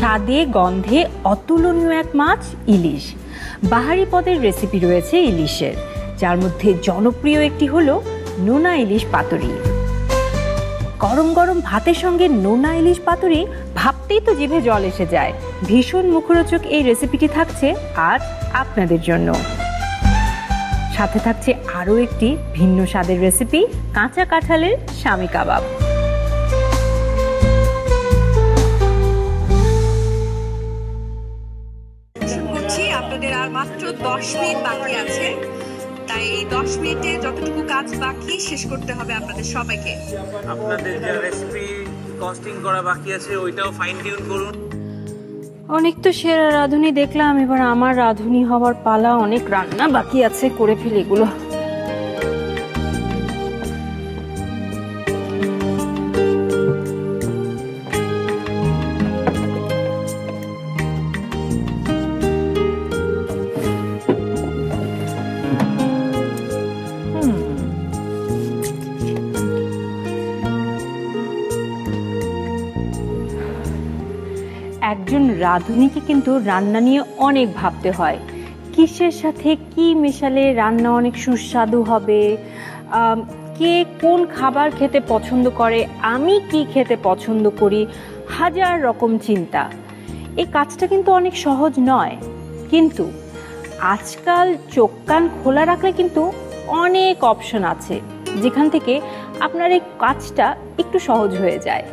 স্বাদে গন্ধে অতুলনীয় এক মাছ ইলিশ। বাহারি পদের রেসিপি রয়েছে ইলিশের, যার মধ্যে জনপ্রিয় একটি হলো নোনা ইলিশ পাতুরি। গরম গরম ভাতের সঙ্গে নোনা ইলিশ পাতুরি ভাবতেই তো জিভে জল এসে যায়। ভীষণ মুখরোচক এই রেসিপিটি থাকছে আজ আপনাদের জন্য। সাথে থাকছে আরও একটি ভিন্ন স্বাদের রেসিপি, কাঁচা কাঁঠালের স্বামী কাবাব। আপনাদের আর মাত্র 10 মিনিট বাকি আছে, তাই এই 10 মিনিটে যতটুকু কাজ বাকি শেষ করতে হবে আপনাদের সবাইকে। আপনাদের যে রেসিপি কস্টিং করা বাকি আছে ওইটাও ফাইন টিউন করুন। অনেক তো সেরা রাঁধুনি দেখলাম, এবার আমার রাঁধুনি হওয়ার পালা। অনেক রান্না বাকি আছে, করে ফেলি এগুলো। একজন রাঁধুনিকে কিন্তু রান্না নিয়ে অনেক ভাবতে হয়। কিসের সাথে কি মেশালে রান্না অনেক সুস্বাদু হবে, কে কোন খাবার খেতে পছন্দ করে, আমি কি খেতে পছন্দ করি, হাজার রকম চিন্তা। এই কাজটা কিন্তু অনেক সহজ নয়, কিন্তু আজকাল চোখ কান খোলা রাখলে কিন্তু অনেক অপশন আছে, যেখান থেকে আপনার এই কাজটা একটু সহজ হয়ে যায়।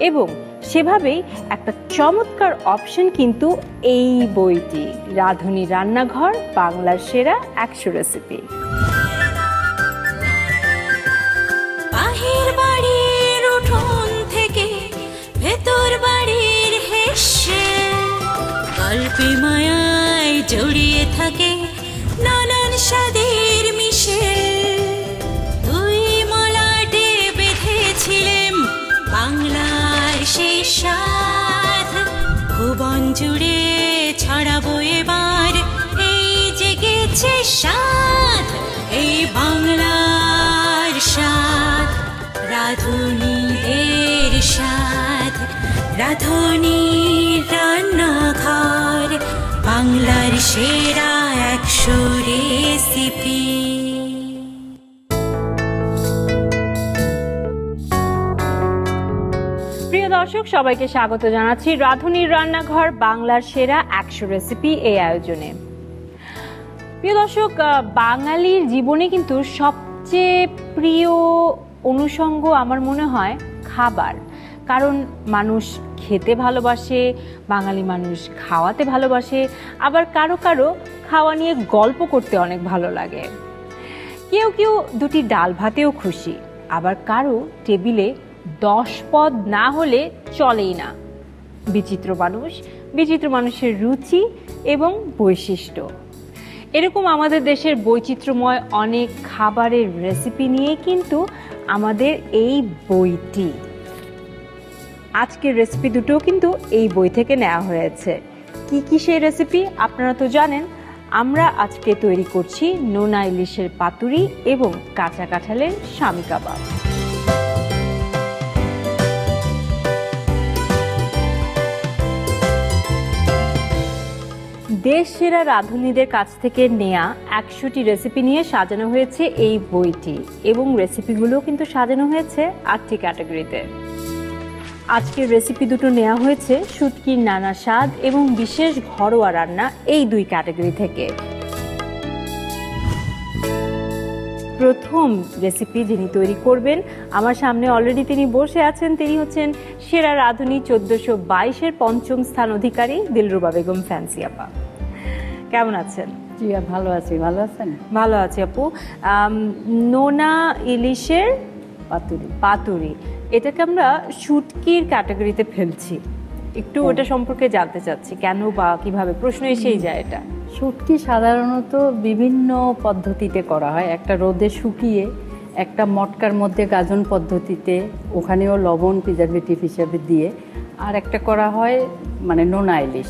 এবং সেভাবেই একটা চমৎকার অপশন কিন্তু এই বইটি, রাঁধুনি রান্নাঘর বাংলার সেরা 100 রেসিপি। বাহির বাড়ির উঠোন থেকে ভেতর বাড়ির হেসে গল্পে মায়ায় জড়িয়ে থাকে নানান স্বাদের মিশে। দুই মলাটে বেঁধেছিলেম বাংলার সেই স্বাদ, ভুবন জুড়ে ছড়াবো এবার এই জেগেছে স্বাদ, এই বাংলার স্বাদ, রাঁধুনিদের স্বাদ, রাঁধুনি রান্নাঘর বাংলার সেরা 100 রেসিপি। প্রিয় দর্শক, সবাইকে স্বাগত জানাচ্ছি রাঁধুনির রান্নাঘর বাংলার সেরা 100 রেসিপি এই আয়োজনে। প্রিয় দর্শক, বাঙালির জীবনে কিন্তু সবচেয়ে প্রিয় অনুষঙ্গ আমার মনে হয় খাবার। কারণ মানুষ খেতে ভালোবাসে, বাঙালি মানুষ খাওয়াতে ভালোবাসে, আবার কারো কারো খাওয়া নিয়ে গল্প করতে অনেক ভালো লাগে। কেউ কেউ দুটি ডাল ভাতেও খুশি, আবার কারো টেবিলে 10 পদ না হলে চলেই না। বিচিত্র মানুষ, বিচিত্র মানুষের রুচি এবং বৈশিষ্ট্য। এরকম আমাদের দেশের বৈচিত্র্যময় অনেক খাবারের রেসিপি নিয়ে কিন্তু আমাদের এই বইটি। আজকের রেসিপি দুটো কিন্তু এই বই থেকে নেওয়া হয়েছে। কি কি সেই রেসিপি আপনারা তো জানেন। আমরা আজকে তৈরি করছি নোনা ইলিশের পাতুরি এবং কাঁচা কাঁঠালের স্বামী কাবাব। দেশ সেরা রাঁধুনিদের কাছ থেকে নেয়া 100টি রেসিপি নিয়ে সাজানো হয়েছে এই বইটি, এবং রেসিপিগুলো কিন্তু সাজানো হয়েছে 8টি ক্যাটাগরিতে। আজকের রেসিপি দুটো নেওয়া হয়েছে শুটকির নানা স্বাদ এবং বিশেষ ঘরোয়া রান্না এই 2 ক্যাটাগরি থেকে। প্রথম রেসিপি যিনি তৈরি করবেন, আমার সামনে অলরেডি তিনি বসে আছেন। তিনি হচ্ছেন সেরা রাঁধুনি 1422-এর 5ম স্থান অধিকারী দিলরুবা বেগম ফ্যান্সি আপা। কেমন আছেন? জি, ভালো আছি। ভালো আছেন? ভালো আছি আপু। নোনা ইলিশের পাতুরি, এটাকে আমরা শুটকির ক্যাটাগরিতে ফেলছি। একটু ওটা সম্পর্কে জানতে চাচ্ছি, কেন বা কিভাবে প্রশ্ন এসেই যায়। এটা শুটকি সাধারণত বিভিন্ন পদ্ধতিতে করা হয়। একটা রোদে শুকিয়ে, একটা মটকার মধ্যে গাজন পদ্ধতিতে, ওখানেও লবণ প্রিজারভেটিভ হিসেবে দিয়ে, আর একটা করা হয় মানে নোনা ইলিশ।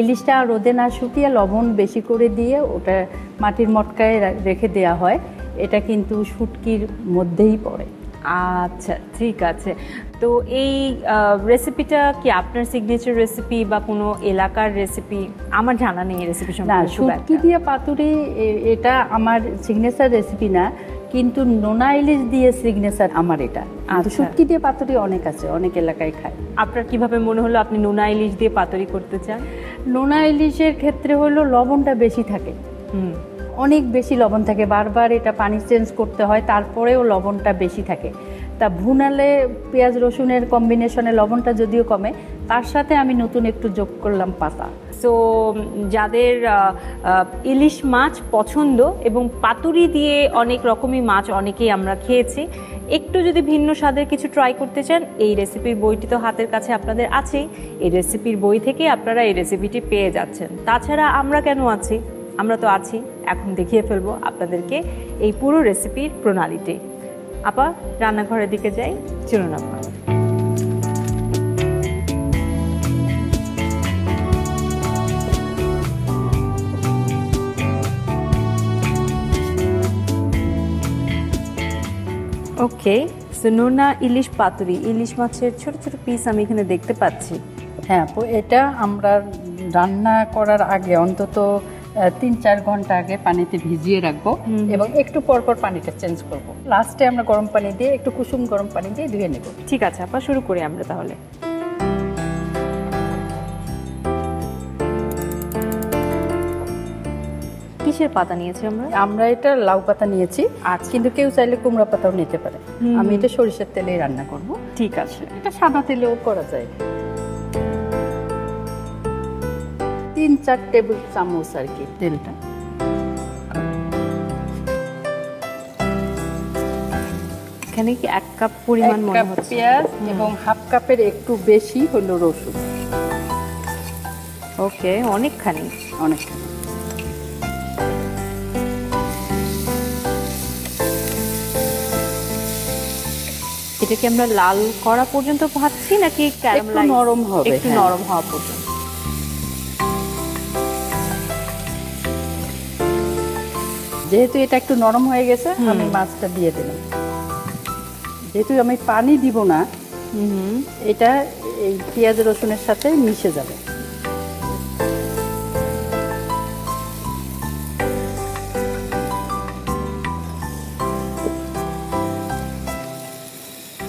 ইলিশটা রোদে না শুকিয়ে লবণ বেশি করে দিয়ে ওটা মাটির মটকায় রেখে দেওয়া হয়। এটা কিন্তু শুটকির মধ্যেই পড়ে। আচ্ছা, ঠিক আছে। তো এই রেসিপিটা কি আপনার সিগনেচার রেসিপি বা কোনো এলাকার রেসিপি? আমার জানা নেই এই রেসিপি না, সম্পর্কে খুব শুটকি একটা। দিয়ে পাতুরি এটা আমার সিগনেচার রেসিপি না, কিন্তু নোনা ইলিশ দিয়ে সিগনেচার আমার এটা। আর আচ্ছা। শুটকি দিয়ে পাতুরি অনেক আছে, অনেক এলাকায় খায়। আপনার কিভাবে মনে হলো আপনি নোনা ইলিশ দিয়ে পাতুরি করতে চান? নোনা ইলিশের ক্ষেত্রে হলো লবণটা বেশি থাকে, হুম, অনেক বেশি লবণ থাকে, বারবার এটা পানি চেঞ্জ করতে হয়, তারপরেও লবণটা বেশি থাকে। তা ভুনালে পেঁয়াজ রসুনের কম্বিনেশনে লবণটা যদিও কমে, তার সাথে আমি নতুন একটু যোগ করলাম পাতা। সো যাদের ইলিশ মাছ পছন্দ এবং পাতুরি দিয়ে অনেক রকমই মাছ অনেকেই আমরা খেয়েছি, একটু যদি ভিন্ন স্বাদের কিছু ট্রাই করতে চান, এই রেসিপির বইটি তো হাতের কাছে আপনাদের আছেই। এই রেসিপির বই থেকে আপনারা এই রেসিপিটি পেয়ে যাচ্ছেন। তাছাড়া আমরা কেন আছি? আমরা তো আছি, এখন দেখিয়ে ফেলবো আপনাদেরকে এই পুরো রেসিপির প্রণালীটি। আপা, রান্নাঘরের দিকে যাই, চলুন আপা। ওকে, সো নোনা ইলিশ পাতুরি, ইলিশ মাছের ছোট ছোট পিস আমি এখানে দেখতে পাচ্ছি। হ্যাঁ আপু, এটা আমরা রান্না করার আগে অন্তত 3-4 ঘন্টা আগে পানিতে ভিজিয়ে রাখবো এবং একটু পর পর পানিটা চেঞ্জ করব। লাস্টে আমরা গরম পানি দিয়ে, একটু কুসুম গরম পানি দিয়ে ধুয়ে নেব। ঠিক আছে আপা, শুরু করি আমরা তাহলে। কিসের পাতা নিয়েছি আমরা? আমরা এটা লাউ পাতা নিয়েছি, আচ্ছা। কিন্তু কেউ চাইলে কুমড়া পাতাও নিতে পারে। আমি এটা সরিষার তেলেই রান্না করব। ঠিক আছে। এটা সাদা তেলেও করা যায়। 3-4 টেবিল চামচ আর কি তেলটা। এখানে কি 1 কাপ পরিমাণ 1 মনে কাপ হচ্ছে? পেঁয়াজ এবং হাফ কাপের একটু বেশি হলো রসুন। ওকে, অনেকখানি। অনেকখানি। এটাকে আমরা লাল করা পর্যন্ত ভাজছি নাকি ক্যারামেলাইজ? নরম হবে, একটু হ্যাঁ। নরম হওয়া পর্যন্ত। যেহেতু এটা একটু নরম হয়ে গেছে, আমি মাছটা দিয়ে দিলাম। যেহেতু আমি পানি দিব না, এটা এই পেঁয়াজ রসুনের সাথে মিশে যাবে।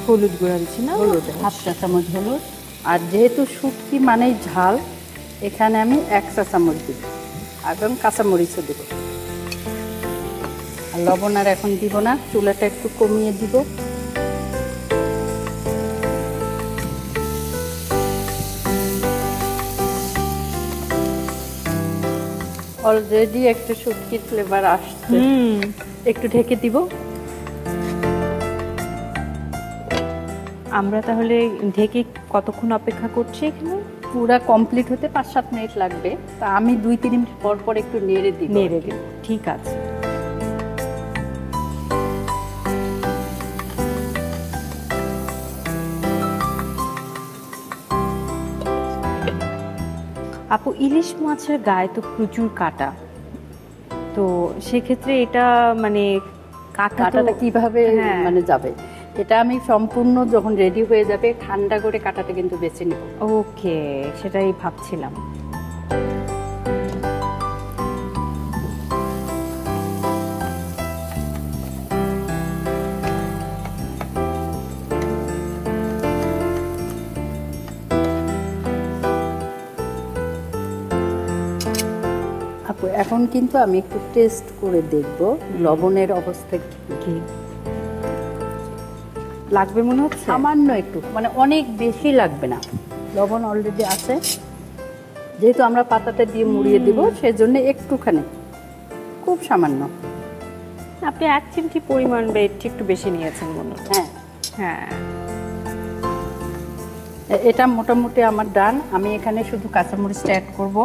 হলুদ গুঁড়া দিচ্ছি না? হলুদ, হাফ চা চামচ হলুদ। আর যেহেতু শুটকি মানেই ঝাল, এখানে আমি 1 চা চামচ দিব এবং কাঁচামরিচও দেব। আর লবণ আর এখন দিব না, চুলাটা একটু কমিয়ে দিব। অলরেডি একটা শুটকির ফ্লেভার আসছে, একটু ঢেকে দিব। আমরা তাহলে ঢেকে কতক্ষণ অপেক্ষা করছি এখানে? পুরা কমপ্লিট হতে 5-7 মিনিট লাগবে। তা আমি 2-3 মিনিট পর পর একটু নেড়ে দিব। নেড়ে দিন, ঠিক আছে। আপু, ইলিশ মাছের গায়ে তো প্রচুর কাটা, তো সেক্ষেত্রে এটা মানে কাঁটাটা কিভাবে হ্যাঁ। মানে যাবে, এটা আমি সম্পূর্ণ যখন রেডি হয়ে যাবে ঠান্ডা করে কাঁটাটা কিন্তু বেছে নিব। ওকে, সেটাই ভাবছিলাম। আপু, এখন কিন্তু আমি একটু টেস্ট করে দেখব লবণের অবস্থা কি। লাগবে মনে হচ্ছে সামান্য একটু, মানে অনেক বেশি লাগবে না, লবণ অলরেডি আছে। যেহেতু আমরা পাতাটা দিয়ে মুড়িয়ে দিব, সেজন্য একটুখানি, খুব সামান্য। আপনি 1 চিমটি পরিমাণ বা একটু বেশি নিয়েছেন মনে হয়। হ্যাঁ হ্যাঁ, এটা মোটামুটি আমার ডান। আমি এখানে শুধু কাঁচামরিচটা অ্যাড করব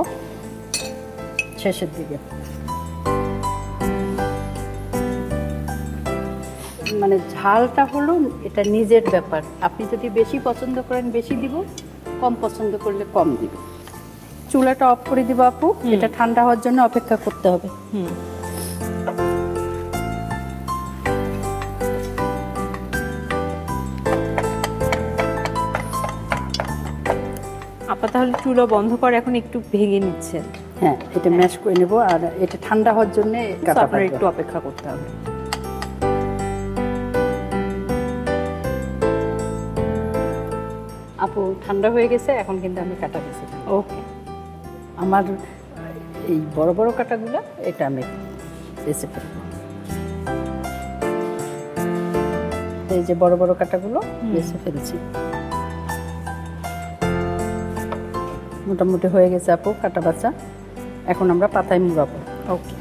শেষের দিকে। মানে ঝালটা হলো এটা নিজের ব্যাপার, আপনি যদি বেশি পছন্দ করেন বেশি দিব, কম পছন্দ করলে কম দিব। চুলাটা অফ করে দিব আপু, এটা ঠান্ডা হওয়ার জন্য অপেক্ষা করতে হবে। আপা তাহলে চুলা বন্ধ করে এখন একটু ভেঙে নিচ্ছেন। হ্যাঁ, এটা ম্যাশ করে নেব, আর এটা ঠান্ডা হওয়ার জন্য আপনার একটু অপেক্ষা করতে হবে। আপু ঠান্ডা হয়ে গেছে, এখন কিন্তু আমি কাটা দিচ্ছি। ওকে, আমার এই বড় বড় কাটাগুলো এটা আমি বেছে ফেলবো। এই যে বড় বড় কাটাগুলো বেছে ফেলছি। মোটামুটি হয়ে গেছে আপু কাটা বাছা। এখন আমরা পাতায় মুড়াবো। ওকে,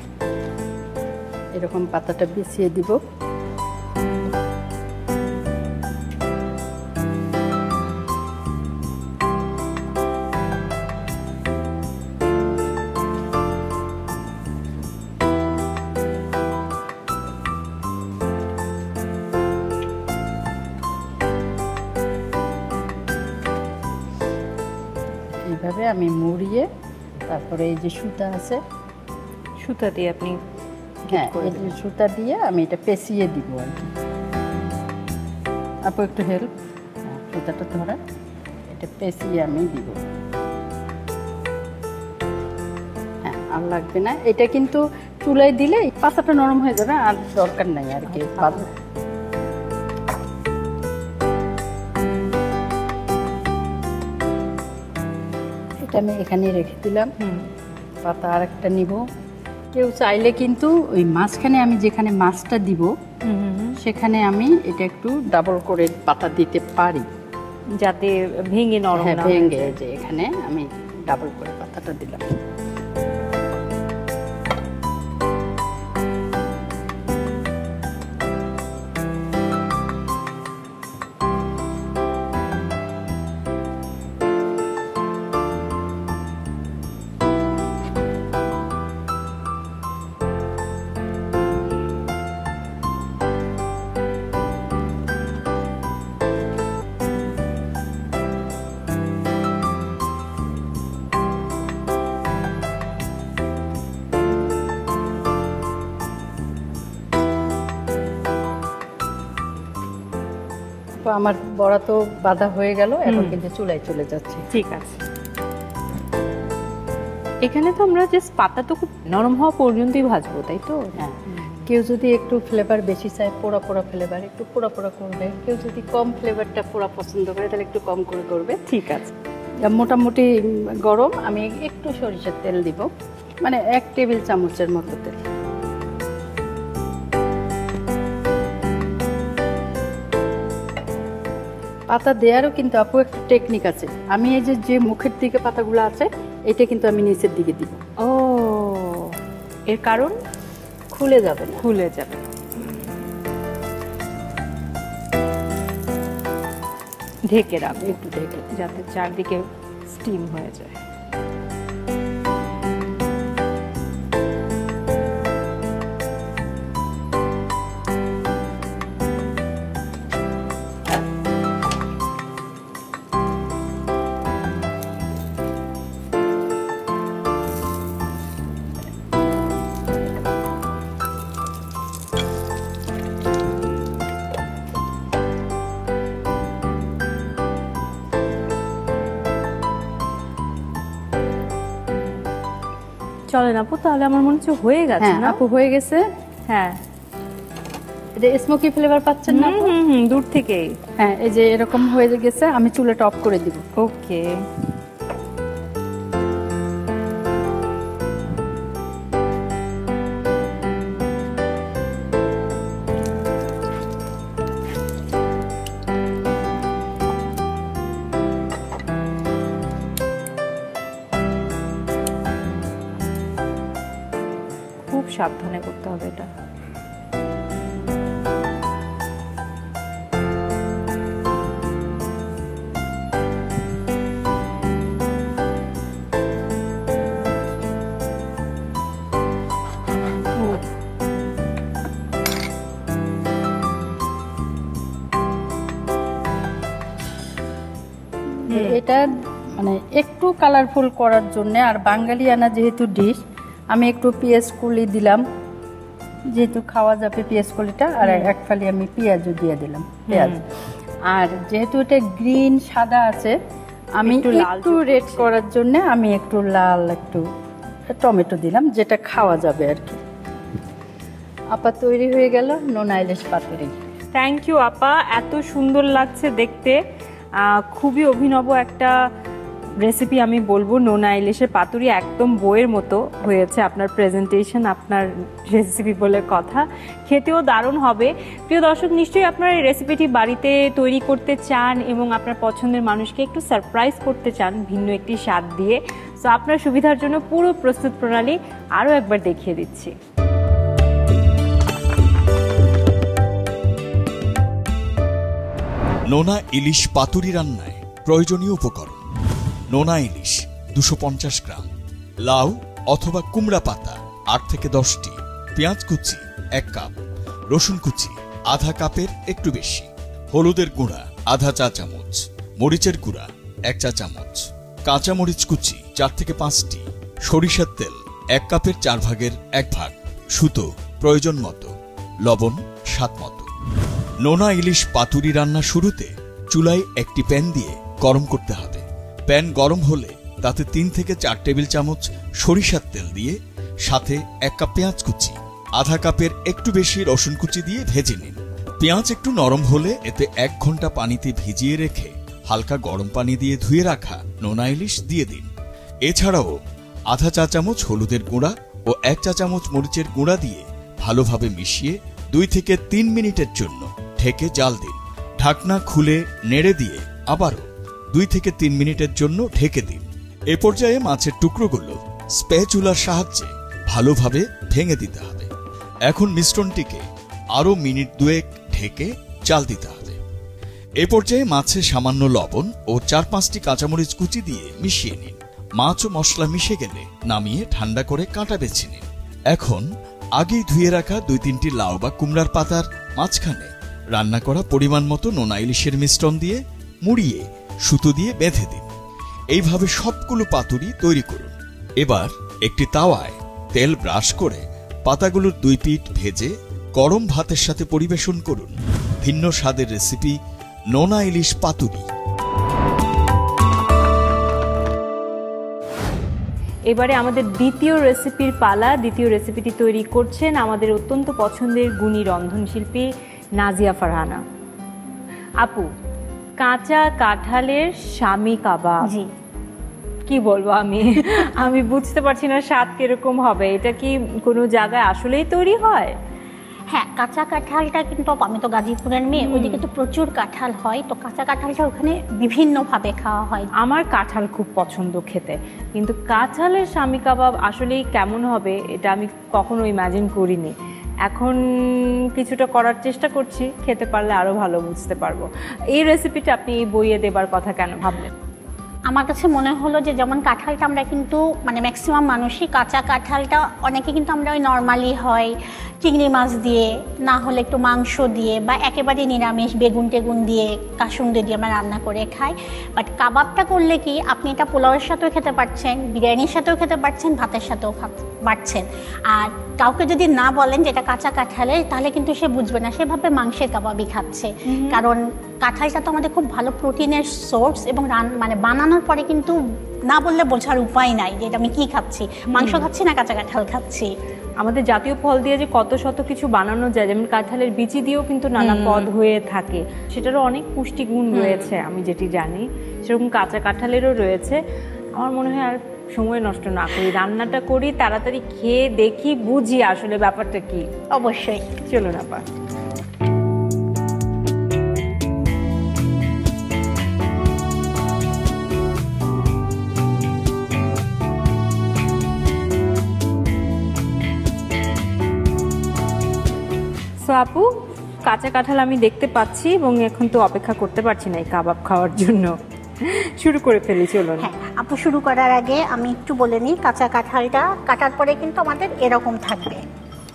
এরকম পাতাটা বিছিয়ে দিব। এইভাবে আমি মুড়িয়ে, তারপরে এই যে সুতা আছে, সুতা দিয়ে আপনি হ্যাঁ এই যে সুতা দিয়ে আমি এটা পেঁচিয়ে দিব আর কি। আপু একটু হেল্প, সুতাটা ধরা, এটা পেঁচিয়ে আমি দিব। হ্যাঁ, আর লাগবে না। এটা কিন্তু চুলায় দিলে পাতাটা নরম হয়ে যাবে, আর দরকার নাই আর কি। এটা আমি এখানে রেখে দিলাম। পাতা আর একটা নিব। কেউ চাইলে কিন্তু ওই মাঝখানে আমি যেখানে মাছটা দিব সেখানে আমি এটা একটু ডাবল করে পাতা দিতে পারি, যাতে ভেঙে নরম না ভেঙে। যে এখানে আমি ডাবল করে পাতাটা দিলাম। তো আমার বড়া তো বাঁধা হয়ে গেল, এখন কিন্তু চুলায় চলে যাচ্ছে। ঠিক আছে। এখানে তো আমরা জাস্ট পাতা তো খুব নরম হওয়া পর্যন্তই ভাজবো, তাই তো? হ্যাঁ, কেউ যদি একটু ফ্লেভার বেশি চায়, পোড়া পোড়া ফ্লেভার, একটু পোড়া পোড়া করবে। কেউ যদি কম ফ্লেভারটা পোড়া পছন্দ করে, তাহলে একটু কম করে করবে। ঠিক আছে। মোটামুটি গরম। আমি একটু সরিষার তেল দিব, মানে 1 টেবিল চামচের মতো তেল। পাতা দেওয়ারও কিন্তু আপু একটা টেকনিক আছে। আমি এই যে মুখের দিকে পাতাগুলো আছে, এটা কিন্তু আমি নিচের দিকে দিব। ও, এর কারণ? খুলে যাবে না। খুলে যাবে। ঢেকে রাখবো, একটু ঢেকে, যাতে চারদিকে স্টিম হয়ে যায়। চলেন আপু, তাহলে আমার মনে হচ্ছে হয়ে গেছে। হ্যাঁ আপু, হয়ে গেছে। হ্যাঁ, এটা স্মোকি ফ্লেভার পাচ্ছেন না? দূর থেকেই। হ্যাঁ, এই যে এরকম হয়ে গেছে। আমি চুলাটা অফ করে দিব। ওকে। খুব সাবধানে করতে হবে এটা। এটা মানে একটু কালারফুল করার জন্য, আর বাঙালিয়ানা যেহেতু ডিশ, আমি একটু পেঁয়াজ কলি দিলাম, যেহেতু খাওয়া যাবে পেঁয়াজ কলিটা। আর 1 ফালি আমি পেঁয়াজও দিয়ে দিলাম, পেঁয়াজ। আর যেহেতু এটা গ্রিন সাদা আছে, আমি একটু লাল একটু যোগ রেড করছি। করার জন্য আমি একটু লাল একটু টমেটো দিলাম, যেটা খাওয়া যাবে আর কি। আপা তৈরি হয়ে গেল নোনা ইলিশ পাতুরি। থ্যাংক ইউ আপা, এত সুন্দর লাগছে দেখতে। খুবই অভিনব একটা রেসিপি আমি বলবো। নোনা ইলিশের পাতুরি একদম বইয়ের মতো হয়েছে আপনার প্রেজেন্টেশন, আপনার রেসিপি বলে কথা। খেতেও দারুণ হবে। প্রিয় দর্শক, নিশ্চয়ই আপনারা এই রেসিপিটি বাড়িতে তৈরি করতে চান এবং আপনার পছন্দের মানুষকে একটু সারপ্রাইজ করতে চান ভিন্ন একটি স্বাদ দিয়ে। সো আপনার সুবিধার জন্য পুরো প্রস্তুত প্রণালী আরও একবার দেখিয়ে দিচ্ছি। নোনা ইলিশ পাতুরি রান্নায় প্রয়োজনীয় উপকরণ: নোনা ইলিশ 250 গ্রাম, লাউ অথবা কুমড়া পাতা 8 থেকে 10টি, পেঁয়াজ কুচি 1 কাপ, রসুন কুচি আধা কাপের একটু বেশি, হলুদের গুঁড়া আধা চা চামচ, মরিচের গুঁড়া 1 চা চামচ, কাঁচা মরিচ কুচি 4 থেকে 5টি, সরিষার তেল 1 কাপের 4 ভাগের 1 ভাগ, সুতো প্রয়োজন মতো, লবণ স্বাদ মতো। নোনা ইলিশ পাতুরি রান্না শুরুতে চুলায় একটি প্যান দিয়ে গরম করতে হবে। প্যান গরম হলে তাতে 3 থেকে 4 টেবিল চামচ সরিষার তেল দিয়ে সাথে 1 কাপ পেঁয়াজ কুচি, আধা কাপের একটু বেশি রসুন কুচি দিয়ে ভেজে নিন। পেঁয়াজ একটু নরম হলে এতে 1 ঘন্টা পানিতে ভিজিয়ে রেখে হালকা গরম পানি দিয়ে ধুয়ে রাখা নোনা ইলিশ দিয়ে দিন। এছাড়াও আধা চা চামচ হলুদের গুঁড়া ও 1 চা চামচ মরিচের গুঁড়া দিয়ে ভালোভাবে মিশিয়ে 2 থেকে 3 মিনিটের জন্য ঢেকে জাল দিন। ঢাকনা খুলে নেড়ে দিয়ে আবারও 2 থেকে 3 মিনিটের জন্য ঢেকে দিন। এ পর্যায়ে মাছের টুকরোগুলো স্প্যাচুলার সাহায্যে ভালোভাবে ভেঙে দিতে হবে। এখন মিশ্রণটিকে আরও মিনিট 2 ঢেকে জাল দিতে হবে। এ পর্যায়ে মাছে সামান্য লবণ ও 4-5টি কাঁচামরিচ কুচি দিয়ে মিশিয়ে নিন। মাছ ও মশলা মিশে গেলে নামিয়ে ঠান্ডা করে কাঁটা বেছে নিন। এখন আগেই ধুয়ে রাখা 2-3টি লাউ বা কুমড়ার পাতার মাঝখানে রান্না করা পরিমাণ মতো নোনা ইলিশের মিশ্রণ দিয়ে মুড়িয়ে সুতো দিয়ে বেঁধে দিন। এইভাবে সবগুলো পাতুরি তৈরি করুন। এবার একটি তাওয়ায় তেল ব্রাশ করে পাতাগুলোর 2 পিঠ ভেজে গরম ভাতের সাথে পরিবেশন করুন ভিন্ন স্বাদের রেসিপি নোনা ইলিশ পাতুরি। এবারে আমাদের দ্বিতীয় রেসিপির পালা। দ্বিতীয় রেসিপিটি তৈরি করছেন আমাদের অত্যন্ত পছন্দের গুণী রন্ধনশিল্পী নাজিয়া ফারহানা আপু। কাঁচা কাঁঠালের শামি কাবাব, জি কি বলবো আমি বুঝতে পারছি না স্বাদ কিরকম হবে। এটা কি কোনো জায়গায় আসলেই তৈরি হয়? হ্যাঁ, কাঁচা কাঁঠালটা কিন্তু, আমি তো গাজীপুরের মেয়ে, ওইদিকে তো প্রচুর কাঁঠাল হয়, তো কাঁচা কাঁঠালটা ওখানে বিভিন্নভাবে খাওয়া হয়। আমার কাঁঠাল খুব পছন্দ খেতে, কিন্তু কাঁঠালের শামি কাবাব আসলেই কেমন হবে এটা আমি কখনো ইমাজিন করিনি। এখন কিছুটা করার চেষ্টা করছি, খেতে পারলে আরও ভালো বুঝতে পারবো। এই রেসিপিটা আপনি বইয়ে দেবার কথা কেন ভাবলেন? আমার কাছে মনে হলো যে যেমন কাঁঠালটা আমরা কিন্তু মানে ম্যাক্সিমাম মানুষই কাঁচা কাঁঠালটা অনেকে কিন্তু আমরা ওই নর্মালি হয় চিংড়ি মাছ দিয়ে, না হলে একটু মাংস দিয়ে, বা একেবারে নিরামিষ বেগুন টেগুন দিয়ে, কাসুন্দি দিয়ে আমরা রান্না করে খাই। বাট কাবাবটা করলে কি আপনি এটা পোলাওয়ের সাথেও খেতে পারছেন, বিরিয়ানির সাথেও খেতে পারছেন, ভাতের সাথেও পারছেন। আর কাউকে যদি না বলেন যে এটা কাঁচা কাঁঠালের, তাহলে কিন্তু সে বুঝবে না, সে ভাবে মাংসের কাবাবই খাচ্ছে। কারণ কাঁঠালটা তো আমাদের খুব ভালো প্রোটিনের সোর্স, এবং মানে বানানোর পরে কিন্তু না বললে বোঝার উপায় নাই যে এটা আমি কি খাচ্ছি, মাংস খাচ্ছি না কাঁচা কাঁঠাল খাচ্ছি। আমাদের জাতীয় ফল দিয়ে যে কত শত কিছু বানানো যায়, যেমন কাঁঠালের বিচি দিয়েও কিন্তু নানা পদ হয়ে থাকে, সেটারও অনেক পুষ্টিগুণ রয়েছে আমি যেটি জানি, সেরকম কাঁচা কাঁঠালেরও রয়েছে। আমার মনে হয় আর সময় নষ্ট না করি, রান্নাটা করি, তাড়াতাড়ি খেয়ে দেখি, বুঝি আসলে ব্যাপারটা কি। অবশ্যই, চলুন আপা। আপু, কাঁচা কাঁঠাল আমি দেখতে পাচ্ছি এবং এখন তো অপেক্ষা করতে পারছি না এই কাবাব খাওয়ার জন্য। শুরু করে ফেলি, চলুন। হ্যাঁ আপু, শুরু করার আগে আমি একটু বলে নিই, কাঁচা কাঁঠালটা কাটার পরে কিন্তু আমাদের এরকম থাকবে,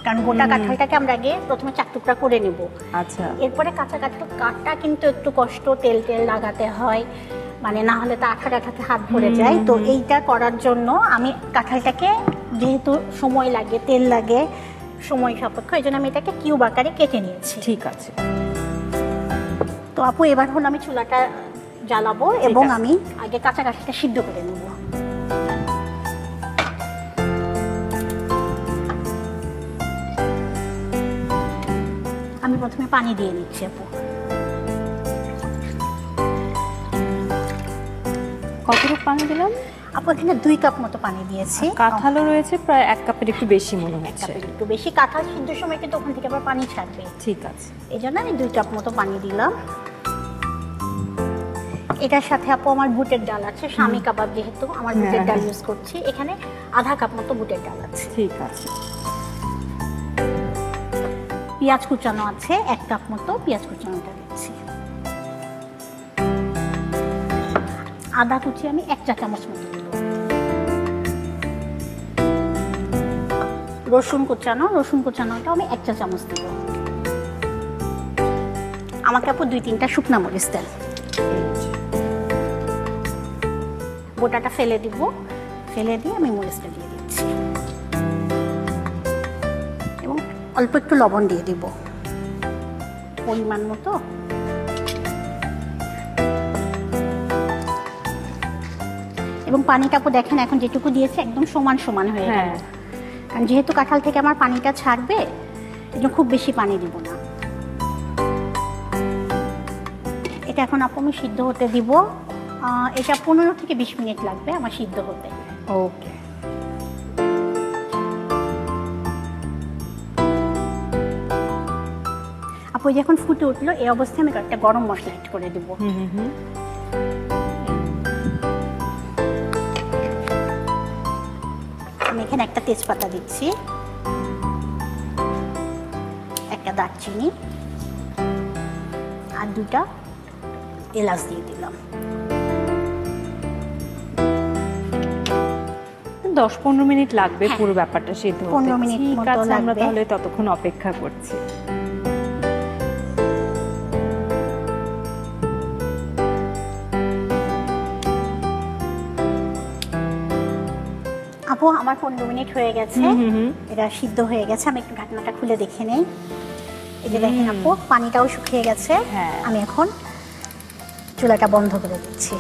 কারণ গোটা কাঁঠালটাকে আমরা আগে প্রথমে 4 টুকরা করে নেব। আচ্ছা, এরপরে কাঁচা কাঁঠাল কাটা কিন্তু একটু কষ্ট, তেল লাগাতে হয়, মানে না হলে তো আঠাতে হাত ভরে যায়। তো এইটা করার জন্য আমি কাঁঠালটাকে, যেহেতু সময় লাগে, তেল লাগে, সময় সাপেক্ষ, এই জন্য আমি এটাকে কিউব আকারে কেটে নিয়েছি। ঠিক আছে। তো আপু, এবার হলো আমি চুলাটা জ্বালাবো এবং আমি আগে কাঁচা কাঁঠালটা সিদ্ধ করে নেব। আমি প্রথমে পানি দিয়ে নিচ্ছি আপু। কতটুকু পানি দিলাম? আপু এখানে 2 কাপ মতো পানি দিয়েছি। কাঁঠালও রয়েছে প্রায় 1 কাপের একটু বেশি মনে হচ্ছে। কাপের একটু বেশি, কাঁঠাল সিদ্ধর সময় কিন্তু ওখান থেকে আবার পানি ছাড়বে। ঠিক আছে, এই জন্য আমি 2 কাপ মতো পানি দিলাম। এটার সাথে আপু আমার বুটের ডাল আছে, স্বামী কাবাব যেহেতু আমার বুটের ডাল ইউজ করছি, এখানে আধা কাপ মতো বুটের ডাল আছে। ঠিক আছে। পেঁয়াজ কুচানো আছে 1 কাপ মতো, পেঁয়াজ কুচানোটা দিচ্ছি। আদা কুচি আমি 1 চা চামচ মতো দেব। রসুন কুচানোটা আমি 1 চা চামচ দেব। আমাকে আপু 2-3টা শুকনা মরিচ দেন। গোটাটা ফেলে দিব, ফেলে দিয়ে আমি মরিচটা দিয়ে দিচ্ছি এবং অল্প একটু লবণ দিয়ে দিব পরিমাণ মতো। এবং পানিটা আপু দেখেন এখন যেটুকু দিয়েছে একদম সমান সমান হয়ে গেল, কারণ যেহেতু কাঁঠাল থেকে আমার পানিটা ছাড়বে এজন্য খুব বেশি পানি দিব না। এটা এখন আপু আমি সিদ্ধ হতে দিব। এটা 15 থেকে 20 মিনিট লাগবে আমার সিদ্ধ হতে। ওকে। আপু যখন ফুটে উঠলো এই অবস্থায় আমি একটা গরম মশলা অ্যাড করে দিব। আমি এখানে একটা তেজপাতা দিচ্ছি, একটা দারচিনি আর 2টা এলাচ দিয়ে দিলাম। 10-15 মিনিট লাগবে পুরো ব্যাপারটা সিদ্ধ হতে। 15 মিনিট মতো লাগবে। আমরা তাহলে ততক্ষণ অপেক্ষা করছি। আপু আমার 15 মিনিট হয়ে গেছে, এটা সিদ্ধ হয়ে গেছে। আমি একটু ঢাকনাটা খুলে দেখে নেই। এই যে দেখেন আপু পানিটাও শুকিয়ে গেছে। আমি এখন চুলাটা বন্ধ করে দিচ্ছি।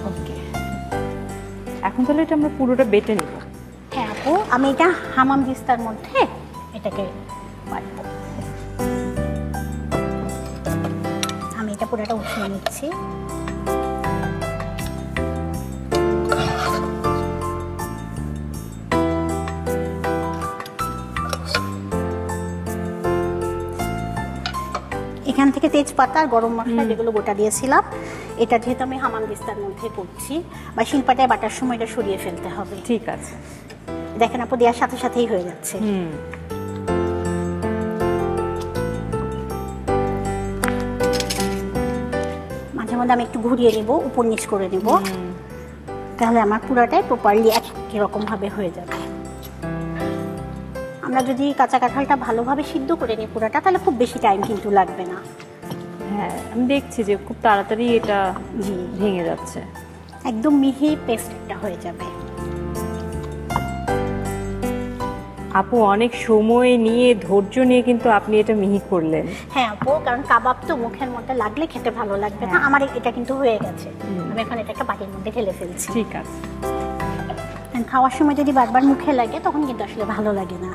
ওকে, এখন তাহলে এটা আমরা পুরোটা বেটে নেব। হ্যাঁ আপু, আমি এটা হামাম দিস্তার মধ্যে এটাকে বাটবো। আমি এটা পুরোটা উঠিয়ে নিচ্ছি। এখান থেকে তেজপাতা আর গরম মশলা যেগুলো গোটা দিয়েছিলাম, এটা যেহেতু আমি হামাম দিস্তার মধ্যে করছি বা শিলপাটায় বাটার সময় এটা সরিয়ে ফেলতে হবে। ঠিক আছে, দেখেন আপু দেওয়ার সাথে সাথেই হয়ে যাচ্ছে। মাঝে মধ্যে আমি একটু ঘুরিয়ে নিব, উপর নিচ করে নিব, তাহলে আমার পুরাটাই প্রপারলি একই রকম ভাবে হয়ে যাবে। আমরা যদি কাঁচা কাঁঠালটা ভালোভাবে সিদ্ধ করে নিই পুরাটা, তাহলে খুব বেশি টাইম কিন্তু লাগবে না। হ্যাঁ, আমি দেখছি যে খুব তাড়াতাড়ি এটা ভেঙে যাচ্ছে, একদম মিহি পেস্ট একটা হয়ে যাবে। আপু অনেক সময় নিয়ে ধৈর্য নিয়ে কিন্তু আপনি এটা মিহি করলেন। হ্যাঁ আপু, কারণ কাবাব তো মুখের মধ্যে লাগলে খেতে ভালো লাগবে না। আমার এটা কিন্তু হয়ে গেছে, আমি এখন এটা একটা বাটির মধ্যে ঢেলে ফেলছি। ঠিক আছে, খাওয়ার সময় যদি বারবার মুখে লাগে তখন কিন্তু আসলে ভালো লাগে না।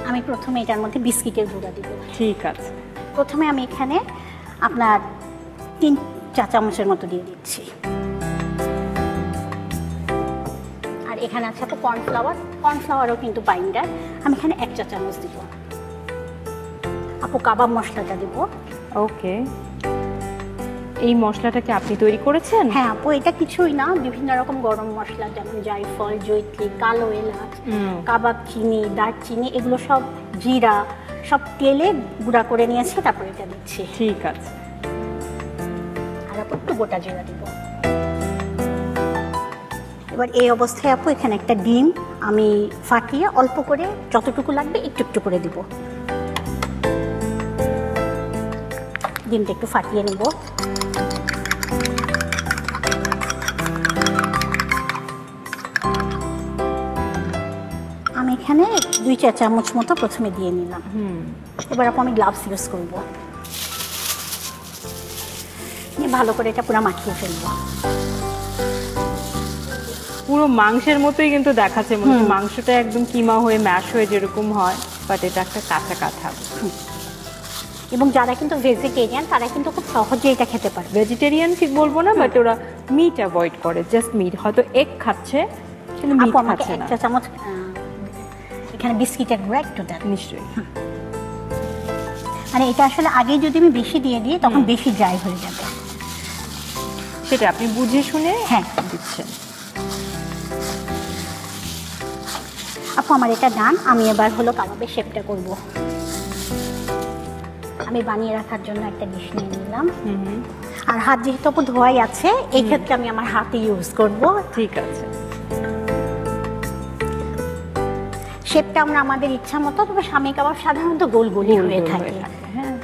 আমি প্রথমে এটার মধ্যে বিস্কিটের গুঁড়া দিব। ঠিক আছে, প্রথমে আমি এখানে আপনার 3 চা চামচের মতো দিয়ে দিচ্ছি। আর এখানে আছে আপু কর্নফ্লাওয়ারও কিন্তু বাইন্ডার, আমি এখানে 1 চা চামচ দিব। আপু কাবাব মশলাটা দিব। ওকে, এই মশলাটাকে আপনি তৈরি করেছেন? হ্যাঁ আপু, এটা কিছুই না, বিভিন্ন রকম গরম মশলা যেমন জায়ফল, জয়িত্রী, কালো এলাচ, কাবাব চিনি, দারচিনি, এগুলো সব জিরা সব তেলে গুঁড়া করে নিয়েছি, তারপরে এটা দিচ্ছি। ঠিক আছে, আর আপু একটু গোটা জিরা দিব। এবার এই অবস্থায় আপু এখানে একটা ডিম আমি ফাটিয়ে অল্প করে যতটুকু লাগবে একটু একটু করে দিব। ডিমটা একটু ফাটিয়ে নেব। এখানে 2 চা চামচ মতো প্রথমে দিয়ে নিলাম। এবার আপু আমি গ্লাভস ইউজ করব, ভালো করে এটা পুরো মাখিয়ে ফেলবো। পুরো মাংসের মতোই কিন্তু দেখাচ্ছে, মনে হচ্ছে মাংসটা একদম কিমা হয়ে ম্যাশ হয়ে যেরকম হয়, বাট এটা একটা কাঁচা কাঁচা। এবং যারা কিন্তু ভেজিটেরিয়ান তারা কিন্তু খুব সহজে এটা খেতে পারে। ভেজিটেরিয়ান ঠিক বলবো না, বাট ওরা মিট অ্যাভয়েড করে, জাস্ট মিট, হয়তো এগ খাচ্ছে কিন্তু মিট খাচ্ছে না। 1 চা চামচ এখানে বিস্কিটের গুঁড়া একটু দেন। নিশ্চয়ই, মানে এটা আসলে আগে যদি আমি বেশি দিয়ে দিই তখন বেশি ড্রাই হয়ে যাবে, সেটা আপনি বুঝে শুনে হ্যাঁ দিচ্ছেন। আপু আমার এটা ডান, আমি এবার হলো কাবাবের শেপটা করব। আমি বানিয়ে রাখার জন্য একটা ডিশ নিয়ে নিলাম, আর হাত যেহেতু আপু ধোয়াই আছে এই ক্ষেত্রে আমি আমার হাতে ইউজ করব। ঠিক আছে, শেপটা আমরা আমাদের ইচ্ছা মতো, তবে শামী কাবাব সাধারণত গোল গোলই হয়ে থাকে। হ্যাঁ,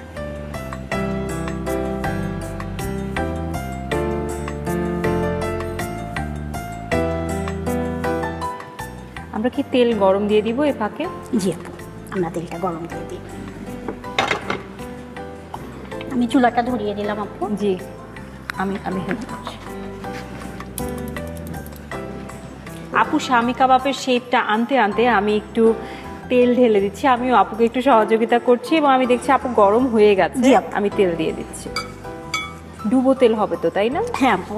আমরা কি তেল গরম দিয়ে দিব এ ফাঁকে? জি আপু, আমরা তেলটা গরম দিয়ে দিই। আমি চুলাটা ধরিয়ে দিলাম আপু। জি, আমি হেল্প করছি। আপু শামী কাবাবের শেপটা আনতে আনতে আমি একটু তেল ঢেলে দিচ্ছি, আমিও আপুকে একটু সহযোগিতা করছি, এবং আমি দেখছি আপু গরম হয়ে গেছে, আমি তেল দিয়ে দিচ্ছি। ডুবো তেল হবে তো, তাই না? হ্যাঁ আপু।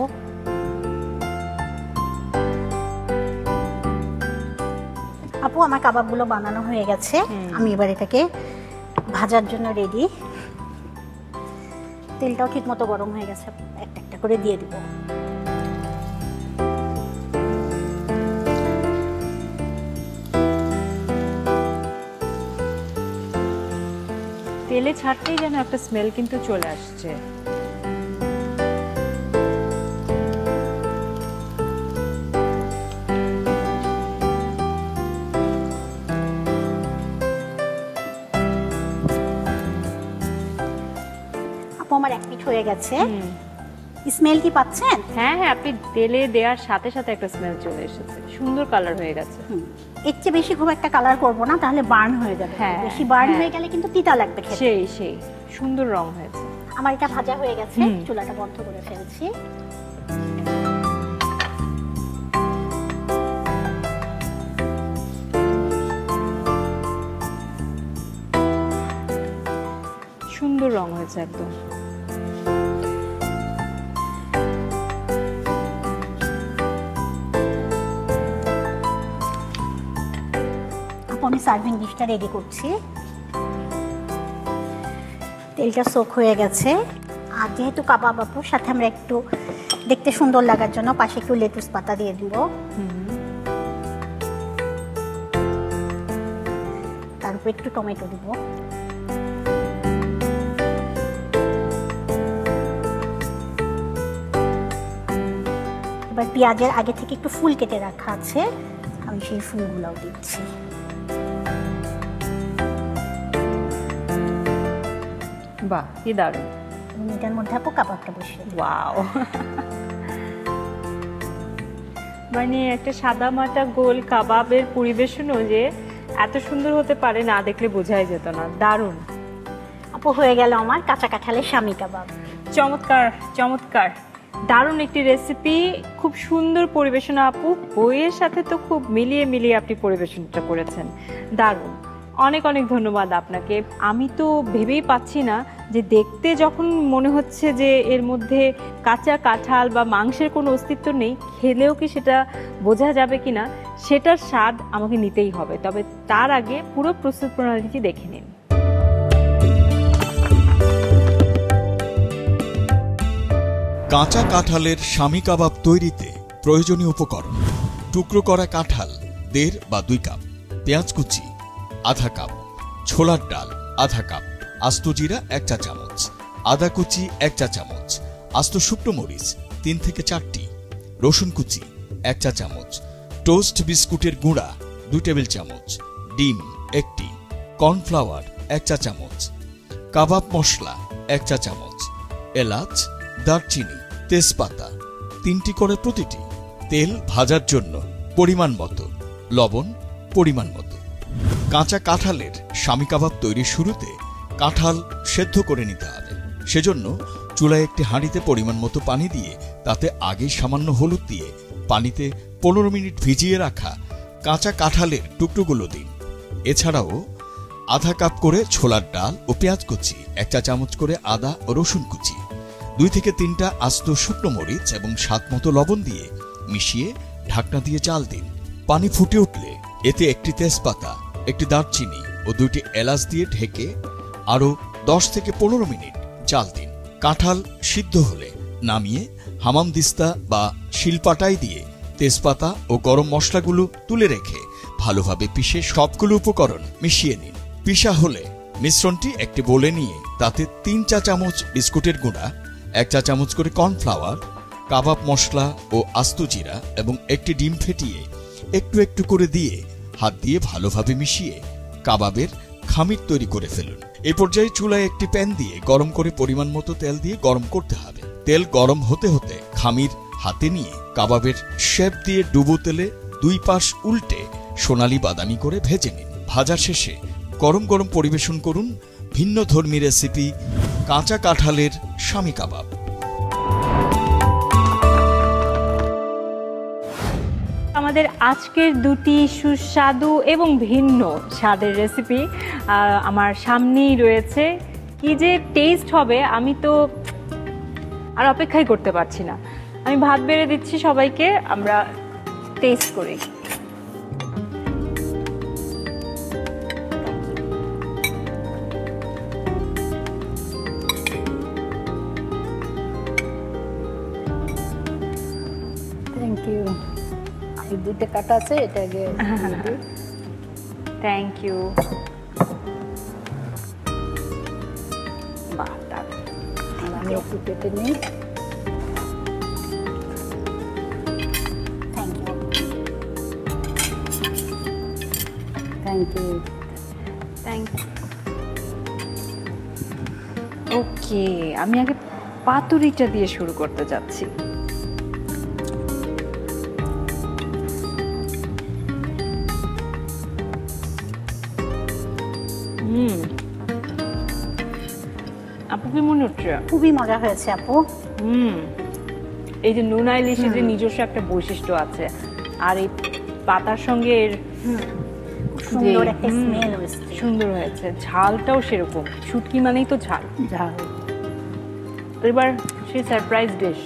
আপু আমার কাবাবগুলো বানানো হয়ে গেছে, আমি এবার এটাকে ভাজার জন্য রেডি। তেলটাও ঠিক মতো গরম হয়ে গেছে, একটা একটা করে দিয়ে দিব। তেলে ছাড়তেই যেন একটা স্মেল কিন্তু চলে আসছে। আপু আমার 1 মিনিট হয়ে গেছে, স্মেল কি পাচ্ছেন? হ্যাঁ হ্যাঁ, আপনি তেলে দেওয়ার সাথে সাথে একটা স্মেল চলে এসেছে, সুন্দর কালার হয়ে গেছে। এর চেয়ে বেশি খুব একটা কালার করব না, তাহলে বার্ন হয়ে যাবে। হ্যাঁ, বেশি বার্ন হয়ে গেলে কিন্তু তিতা লাগবে খেতে। সেই সুন্দর রং হয়েছে। আমার এটা ভাজা হয়ে গেছে, চুলাটা বন্ধ করে ফেলছি। সুন্দর রং হয়েছে একদম। আমি সার্ভিং ডিশটা রেডি করছি। তেলটা সোক হয়ে গেছে, আর যেহেতু কাবাব আপুর সাথে আমরা একটু দেখতে সুন্দর লাগার জন্য পাশে একটু লেটুস পাতা দিয়ে দিব। তারপর একটু টমেটো দিব। এবার পেঁয়াজের আগে থেকে একটু ফুল কেটে রাখা আছে, আমি সেই ফুলগুলোও দিচ্ছি। বাহ, কি দারুণ। এটার মধ্যে আপু কাবাবটা বসিয়ে দিই। ওয়াও, মানে একটা সাদা মাটা গোল কাবাবের পরিবেশনও যে এত সুন্দর হতে পারে না দেখলে বোঝাই যেত না। দারুণ আপু, হয়ে গেল আমার কাঁচা কাঁঠালের শামী কাবাব। চমৎকার চমৎকার, দারুণ একটি রেসিপি, খুব সুন্দর পরিবেশনা আপু। বইয়ের সাথে তো খুব মিলিয়ে মিলিয়ে আপনি পরিবেশনটা করেছেন, দারুণ। অনেক অনেক ধন্যবাদ আপনাকে। আমি তো ভেবেই পাচ্ছি না যে দেখতে যখন মনে হচ্ছে যে এর মধ্যে কাঁচা কাঁঠাল বা মাংসের কোনো অস্তিত্ব নেই, খেলেও কি সেটা বোঝা যাবে কিনা, সেটার স্বাদ আমাকে নিতেই হবে। তবে তার আগে পুরো প্রস্তুত প্রণালীটি দেখে নিন। কাঁচা কাঁঠালের শামী কাবাব তৈরিতে প্রয়োজনীয় উপকরণ: টুকরো করা কাঁঠাল 1.5 বা 2 কাপ, পেঁয়াজ কুচি আধা কাপ, ছোলার ডাল আধা কাপ, আস্ত জিরা 1 চা চামচ, আদা কুচি 1 চা চামচ, আস্ত শুকনো মরিচ 3 থেকে 4টি, রসুন কুচি 1 চা চামচ, টোস্ট বিস্কুটের গুঁড়া 2 টেবিল চামচ, ডিম 1টি, কর্নফ্লাওয়ার 1 চা চামচ, কাবাব মশলা 1 চা চামচ, এলাচ, দারচিনি, তেজপাতা 3টি করে প্রতিটি, তেল ভাজার জন্য পরিমাণ মতো, লবণ পরিমাণ মতো। কাঁচা কাঁঠালের স্বামী কাবাব তৈরির শুরুতে কাঁঠাল সেদ্ধ করে নিতে হবে। সেজন্য চুলায় একটি হাঁড়িতে পরিমাণ মতো পানি দিয়ে তাতে আগে সামান্য হলুদ দিয়ে পানিতে 15 মিনিট ভিজিয়ে রাখা কাঁচা কাঁঠালের টুকরোগুলো দিন। এছাড়াও আধা কাপ করে ছোলার ডাল ও পেঁয়াজ কুচি, 1 চা চামচ করে আদা ও রসুন কুচি, 2 থেকে 3টা আস্ত শুকনো মরিচ এবং স্বাদ মতো লবণ দিয়ে মিশিয়ে ঢাকনা দিয়ে জাল দিন। পানি ফুটে উঠলে এতে একটি তেজপাতা, একটি দারচিনি ও 2টি এলাচ দিয়ে ঢেকে আরও 10 থেকে 15 মিনিট জাল দিন। কাঁঠাল সিদ্ধ হলে নামিয়ে হামামদিস্তা বা শিলপাটায় দিয়ে তেজপাতা ও গরম মশলাগুলো তুলে রেখে ভালোভাবে পিষে সবগুলো উপকরণ মিশিয়ে নিন। পিষা হলে মিশ্রণটি একটি বোলে নিয়ে তাতে 3 চা চামচ বিস্কুটের গুঁড়া, 1 চা চামচ করে কর্নফ্লাওয়ার, কাবাব মশলা ও আস্ত জিরা এবং একটি ডিম ফেটিয়ে একটু একটু করে দিয়ে হাত দিয়ে ভালোভাবে মিশিয়ে কাবাবের খামির তৈরি করে ফেলুন। এই পর্যায়ে চুলায় একটি প্যান দিয়ে গরম করে পরিমাণ মতো তেল দিয়ে গরম করতে হবে। তেল গরম হতে হতে খামির হাতে নিয়ে কাবাবের শেপ দিয়ে ডুবো তেলে 2 পাশ উল্টে সোনালী বাদামি করে ভেজে নিন। ভাজা শেষে গরম গরম পরিবেশন করুন ভিন্ন ধর্মী রেসিপি কাঁচা কাঁঠালের স্বামী কাবাব। আমাদের আজকের দুটি সুস্বাদু এবং ভিন্ন স্বাদের রেসিপি আমার সামনেই রয়েছে। কি যে টেস্ট হবে আমি তো আর অপেক্ষাই করতে পারছি না। আমি ভাত বেড়ে দিচ্ছি সবাইকে, আমরা টেস্ট করি। Thank you. এই 2টা কাটা আছে, এটা আগে থ্যাংক ইউ। বাহ, আমি একটু কেটে নিই। Thank you. Thank you. Okay, আমি আগে পাতুরিটা দিয়ে শুরু করতে যাচ্ছি। আপু কি মনে হচ্ছে? খুবই মজা হয়েছে আপু। এই যে নোনা ইলিশের যে নিজস্ব একটা বৈশিষ্ট্য আছে, আর এই পাতার সঙ্গে এর সুন্দর একটা স্মেল হয়েছে, সুন্দর হয়েছে। ঝালটাও সেরকম, শুটকি মানেই তো ঝাল ঝাল। এবার সেই সারপ্রাইজ ডিশ।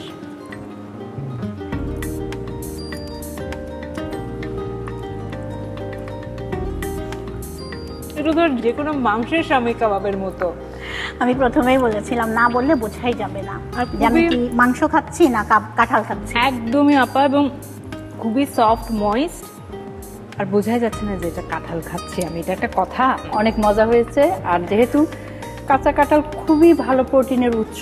এটা তো যে কোনো মাংসের স্বামী কাবাবের মতো। আমি প্রথমেই বলেছিলাম না বললে বোঝাই যাবে না যে আমি কি মাংস খাচ্ছি না কাঁঠাল খাচ্ছি। একদমই আপা, এবং খুবই সফট ময়েস্ট, আর বোঝাই যাচ্ছে না যে এটা কাঁঠাল খাচ্ছি আমি। এটা একটা কথা। অনেক মজা হয়েছে। আর যেহেতু কাঁচা কাঁঠাল খুবই ভালো প্রোটিনের উৎস,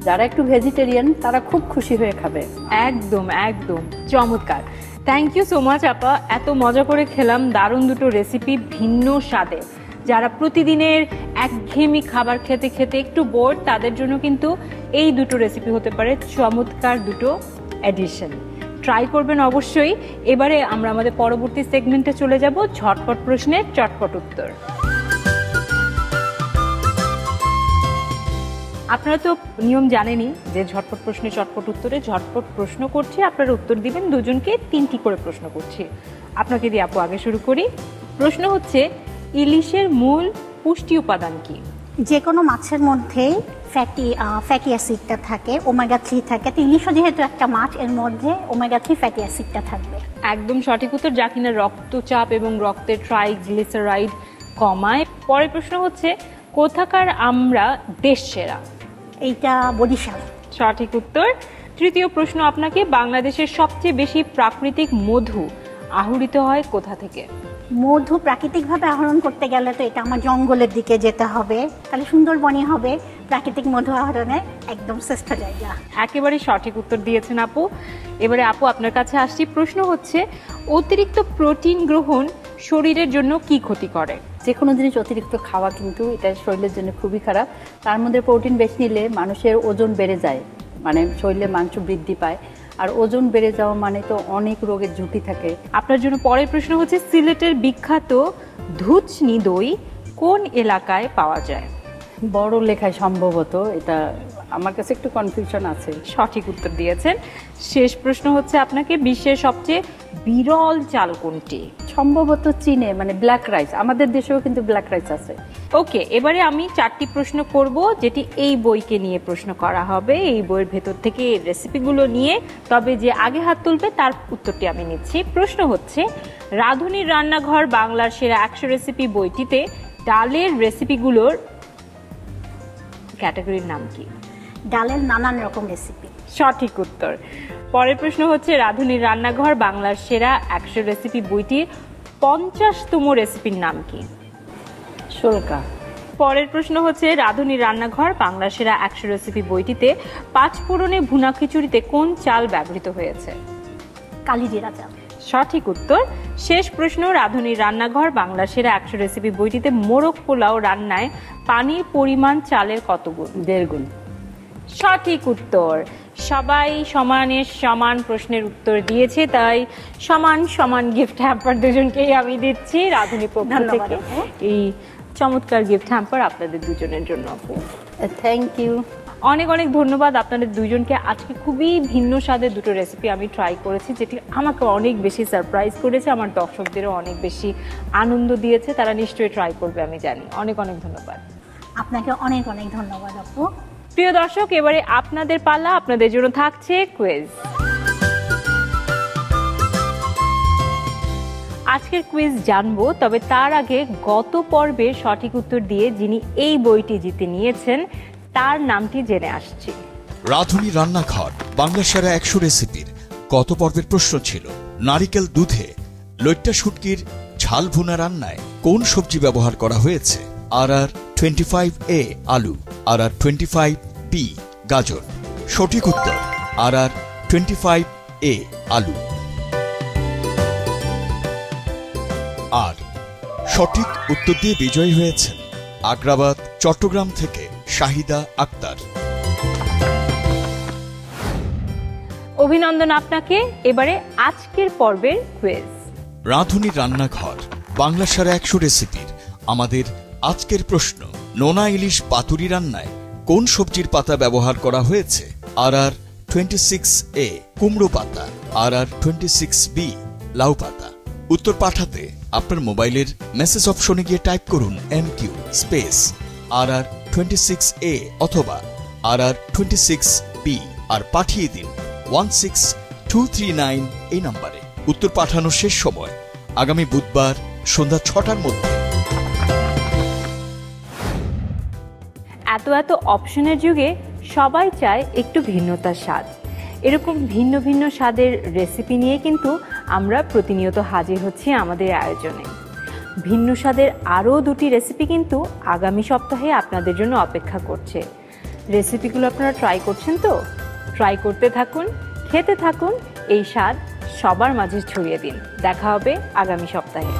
যারা একটু ভেজিটেরিয়ান তারা খুব খুশি হয়ে খাবে। একদম একদম চমৎকার। থ্যাংক ইউ সো মাচ আপা, এত মজা করে খেলাম। দারুণ দুটো রেসিপি, ভিন্ন স্বাদে। যারা প্রতিদিনের একঘেয়েমি খাবার খেতে খেতে একটু বোর, তাদের জন্য কিন্তু এই দুটো রেসিপি হতে পারে চমৎকার দুটো এডিশন। ট্রাই করবেন অবশ্যই। এবারে আমরা আমাদের পরবর্তী সেগমেন্টে চলে যাব, ঝটপট প্রশ্নের চটপট উত্তর। আপনারা তো নিয়ম জানেনই যে ঝটপট প্রশ্নে চটপট উত্তরে ঝটপট প্রশ্ন করছি, আপনারা উত্তর দিবেন। দুজনকে 3টি করে প্রশ্ন করছি। আপনাকে দিয়ে আপু আগে শুরু করি। প্রশ্ন হচ্ছে, ইলিশের মূল পুষ্টি উপাদান কি? যে কোনো মাছের মধ্যেই ফ্যাটি অ্যাসিডটা থাকে, ওমেগা 3 থাকে। ইলিশও যেহেতু একটা মাছ, এর মধ্যে ওমেগা 3 ফ্যাটি অ্যাসিডটা থাকবে। একদম সঠিক উত্তর, যা কিনা রক্তচাপ এবং রক্তের ট্রাইগ্লিসারাইড কমায়। পরের প্রশ্ন হচ্ছে, কোথাকার আমরা দেশ সেরা? এইটা বরিশাল। সঠিক উত্তর। তৃতীয় প্রশ্ন আপনাকে, বাংলাদেশের সবচেয়ে বেশি প্রাকৃতিক মধু আহরিত হয় কোথা থেকে? মধু প্রাকৃতিকভাবে আহরণ করতে গেলে তো এটা আমার জঙ্গলের দিকে যেতে হবে, তাহলে সুন্দরবনই হবে প্রাকৃতিক মধু আহরণের একদম শ্রেষ্ঠ জায়গা। একেবারে সঠিক উত্তর দিয়েছেন আপু। এবারে আপু আপনার কাছে আসছি। প্রশ্ন হচ্ছে, অতিরিক্ত প্রোটিন গ্রহণ শরীরের জন্য কি ক্ষতি করে? যে কোনো জিনিস অতিরিক্ত খাওয়া কিন্তু এটা শরীরের জন্য খুবই খারাপ। তার মধ্যে প্রোটিন বেশি নিলে মানুষের ওজন বেড়ে যায়, মানে শরীরে মাংস বৃদ্ধি পায়। আর ওজন বেড়ে যাওয়া মানে তো অনেক রোগের ঝুঁকি থাকে। আপনার জন্য পরের প্রশ্ন হচ্ছে, সিলেটের বিখ্যাত ধুচনি দই কোন এলাকায় পাওয়া যায়? বড় লেখায় সম্ভবত, এটা আমার কাছে একটু কনফিউশন আছে। সঠিক উত্তর দিয়েছেন। শেষ প্রশ্ন হচ্ছে আপনাকে, বিশ্বের সবচেয়ে বিরল চাল কোনটি? সম্ভবত চীনে, মানে ব্ল্যাক রাইস। আমাদের দেশেও কিন্তু ব্ল্যাক রাইস আছে। ওকে, এবারে আমি 4টি প্রশ্ন করব যেটি এই বইকে নিয়ে প্রশ্ন করা হবে, এই বইয়ের ভেতর থেকে এই রেসিপিগুলো নিয়ে। তবে যে আগে হাত তুলবে তার উত্তরটি আমি নিচ্ছি। প্রশ্ন হচ্ছে, রাঁধুনির রান্নাঘর বাংলার সেরা 100 রেসিপি বইটিতে ডালের রেসিপিগুলোর ক্যাটাগরির নাম কি? ডালের নানান রকম রেসিপি। সঠিক উত্তর। পরের প্রশ্ন হচ্ছে, রাঁধুনির রান্নাঘর বাংলার সেরা 100 রেসিপি বইটির 50তম রেসিপির নাম কি? শোলকা। পরের প্রশ্ন হচ্ছে, রাঁধুনির রান্নাঘর বাংলার সেরা 100 রেসিপি বইটিতে 5 ফোড়নে ভুনা খিচুড়িতে কোন চাল ব্যবহৃত হয়েছে? কালিজিরা চাল। সঠিক উত্তর। শেষ প্রশ্ন, রাঁধুনির রান্নাঘর বাংলার সেরা 100 রেসিপি বইটিতে মোরগ পোলাও রান্নায় পানির পরিমাণ চালের কত গুণ? 1.5 গুণ। সঠিক উত্তর। সবাই সমান প্রশ্নের উত্তর দিয়েছে, তাই সমান গিফট হ্যাম্পার দুজনকেই আমি দিচ্ছি রাঁধুনি পক্ষ থেকে। এই চমৎকার গিফট হ্যাম্পার আপনাদের দুজনের জন্য। Thank you. অনেক ধন্যবাদ আপনাদের দুজনকে। আজকে খুবই ভিন্ন স্বাদের দুটো রেসিপি আমি ট্রাই করেছি, যেটি আমাকে অনেক বেশি সারপ্রাইজ করেছে, আমার দর্শকদেরও অনেক বেশি আনন্দ দিয়েছে। তারা নিশ্চয়ই ট্রাই করবে আমি জানি। অনেক ধন্যবাদ আপনাকে। অনেক ধন্যবাদ আপু। প্রিয় দর্শক, এবারে আপনাদের পালা। আপনাদের জন্য থাকছে কুইজ। আজকের কুইজ জানবো, তবে তার আগে গত পর্বের সঠিক উত্তর দিয়ে যিনি এই বইটি জিতে নিয়েছেন তার নামটি জেনে আসছি। রাঁধুনি রান্নাঘর বাংলা সেরা 100 রেসিপির গত পর্বের প্রশ্ন ছিল, নারিকেল দুধে লইট্টা শুটকির ঝাল ভুনা রান্নায় কোন সবজি ব্যবহার করা হয়েছে? RR 25A আলু, RR 25B গাজর। সঠিক উত্তর RR 25A আলু। আর সঠিক উত্তর দিয়ে বিজয়ী হয়েছেন আগ্রাবাদ চট্টগ্রাম থেকে শাহিদা আক্তার। অভিনন্দন আপনাকে। এবারে আজকের পর্বের কুইজ। রাঁধুনি রান্নাঘর বাংলা সেরা 100 রেসিপির আমাদের আজকের প্রশ্ন, নোনা ইলিশ পাতুরি রান্নায় কোন সবজির পাতা ব্যবহার করা হয়েছে? RR 26A কুমড়ো পাতা, RR 26B লাউ পাতা। উত্তর পাঠাতে আপনার মোবাইলের মেসেজ অপশনে গিয়ে টাইপ করুন MQ স্পেস RR 26A অথবা RR 26B আর পাঠিয়ে দিন 16239 এই নম্বরে। উত্তর পাঠানোর শেষ সময় আগামী বুধবার সন্ধ্যা 6টার মধ্যে। এত অপশনের যুগে সবাই চায় একটু ভিন্নতার স্বাদ। এরকম ভিন্ন স্বাদের রেসিপি নিয়ে কিন্তু আমরা প্রতিনিয়ত হাজির হচ্ছি আমাদের আয়োজনে। ভিন্ন স্বাদের আরও 2টি রেসিপি কিন্তু আগামী সপ্তাহে আপনাদের জন্য অপেক্ষা করছে। রেসিপিগুলো আপনারা ট্রাই করছেন তো? ট্রাই করতে থাকুন, খেতে থাকুন, এই স্বাদ সবার মাঝে ছড়িয়ে দিন। দেখা হবে আগামী সপ্তাহে।